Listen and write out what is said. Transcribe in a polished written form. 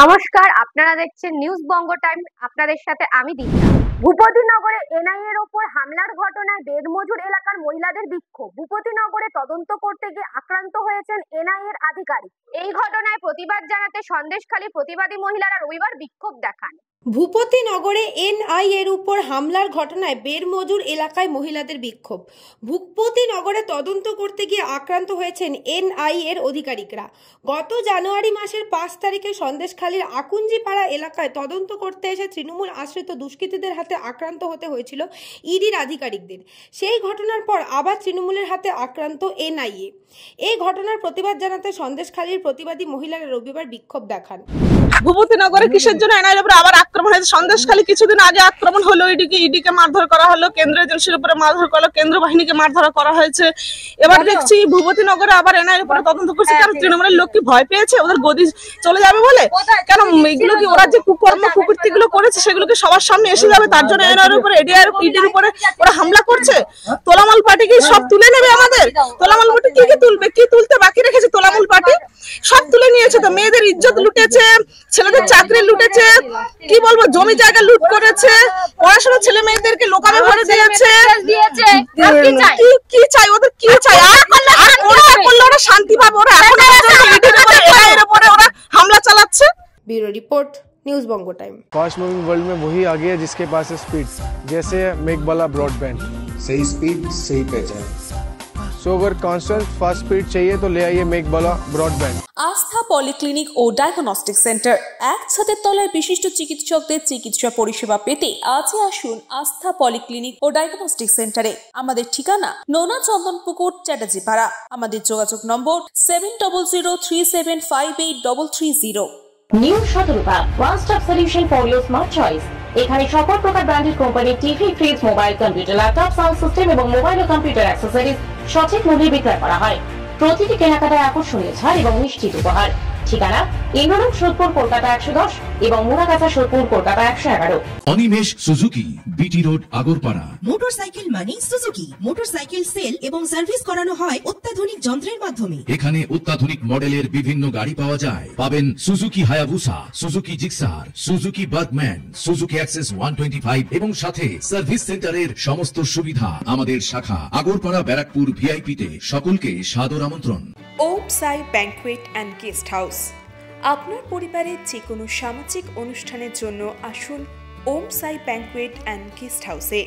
নমস্কার, আপনারা দেখছেন নিউজ বঙ্গ টাইম। আপনাদের সাথে আমি দীপ্তা। ভূপতিনগরে এনআইএ এর ওপর হামলার ঘটনায় বেদমজুর এলাকার মহিলাদের বিক্ষোভ। ভূপতিনগরে তদন্ত করতে গিয়ে আক্রান্ত হয়েছেন এনআইএ এর আধিকারিক। এই ঘটনায় প্রতিবাদ জানাতে সন্দেশখালী প্রতিবাদী মহিলারা রবিবার বিক্ষোভ দেখান। ভূপতিনগরে এনআইএ এর উপর হামলার ঘটনায় বেরমজুর এলাকায় মহিলাদের বিক্ষোভ। ভূপতিনগরে তদন্ত করতে গিয়ে আক্রান্ত হয়েছেন এনআইএ এর আধিকারিকরা। গত জানুয়ারি মাসের 5 তারিখে সন্দেশখালীর আকুঞ্জিপাড়া এলাকায় তদন্ত করতে এসে তৃণমূল আশ্রিত দুষ্কৃতীদের হাতে আক্রান্ত হতে হয়েছিল ইডির আধিকারিকদের। সেই ঘটনার পর আবার তৃণমূলের হাতে আক্রান্ত এনআইএ। এই ঘটনার প্রতিবাদ জানাতে সন্দেশখালীর প্রতিবাদী মহিলারা রবিবার বিক্ষোভ দেখান। ভূপতিনগরে কিসের জন্য এনআইএর উপর আবার আক্রমণ হয়েছে? সন্দেশখালী কিছুদিন আগে আক্রমণ হলো, ইডিকে মারধর করা হলো, কেন্দ্রীয় এজেন্সির উপরে মারধর করা হলো, কেন্দ্র বাহিনীকে মারধর করা হয়েছে। এবার দেখছি ভূপতিনগরে আবার এনআইএর উপরে তদন্ত করছে। কারণ তৃণমূলের লোক কি ভয় পেয়েছে ওদের গদি চলে যাবে বলে? কেন এগুলো কি ওরা যে কুকর্ম কুকৃতিগুলো করেছে সেগুলোকে সবার সামনে এসে যাবে, তার জন্য এনআইএর উপরে ইডির উপরে ওরা হামলা করছে? তোলামূল পার্টি কি সব তুলে নেবে আমাদের? তোলামূল পার্টি কি তুলবে? কি তুলতে বাকি রেখেছে? তোলামূল পার্টি সব তুলে নিয়েছে তো। মেয়েদের ইজ্জত লুটেছে, ছেলেদের চাকরি লুটেছে, কি বলবো, জমি জায়গা লুট করেছে, পড়াশোনা ছেলে মেয়েদেরকে লোকামে ভরে দিয়েছে। কি চাই ওদের? কি চাই? আর করলে ওরা শান্তি পাবে? ওরা এখন এর উপরে ওরা হামলা চালাচ্ছে। ব্যুরো রিপোর্ট, নিউজ বঙ্গ টাইম। फास्ट मूविंग वर्ल्ड में वही आगे है जिसके पास है स्पीड, जैसे मेघबाला ब्रॉडबैंड। सही स्पीड सही पहचान। सो अगर कॉन्स्टेंट फास्ट स्पीड चाहिए तो ले आइए मेघबाला ब्रॉडबैंड। আস্থা পলিক্লিনিক ও ডায়াগনস্টিক সেন্টার, এক ছাদের তলায় বিশিষ্ট চিকিৎসকদের চিকিৎসা পরিষেবা পেতে আজই আসুন আস্থা পলিক্লিনিক ও ডায়াগনস্টিক সেন্টারে। আমাদের ঠিকানা নোনা চন্দনপুকুর, চ্যাটার্জিপাড়া। আমাদের যোগাযোগ নম্বর 7003758330। New Shatarupa, one stop solution for your smart choice. এখানে সকল প্রকার ব্র্যান্ডেড কোম্পানির TV, fridge, mobile, computer, laptop, sound system এবং মোবাইল ও কম্পিউটার অ্যাক্সেসরিজ সঠিক মূল্যে বিক্রয় করা হয়। প্রতিটি কেনাকাটায় আকর্ষণীয় ছাড় এবং নিশ্চিত উপহার। ঠিকানা ইন্দ্রলোক, সোদপুর, কলকাতা 110 এবং Muragachha, Sodepur, Kolkata 111। Animesh Suzuki, BT road, Agarpara. Motorcycle মানে সুজুকি। মোটরসাইকেল সেল এবং সার্ভিস করানো হয় অত্যাধুনিক যন্ত্রের মাধ্যমে। এখানে অত্যাধুনিক মডেলের বিভিন্ন গাড়ি পাওয়া যায়। পাবেন Suzuki Hayabusa, Suzuki Gixxer, Suzuki Bergman, Suzuki access 125 এবং সাথে সার্ভিস সেন্টারের সমস্ত সুবিধা। আমাদের শাখা আগরপাড়া, ব্যারাকপুর ভিআইপি তে। সকলকে সাদর আমন্ত্রণ। ওম সাই ব্যাংকুয়েট অ্যান্ড গেস্ট হাউস। আপনার পরিবারের যে কোনো সামাজিক অনুষ্ঠানের জন্য আসুন ওম সাই ব্যাংকুয়েট অ্যান্ড গেস্ট হাউসে।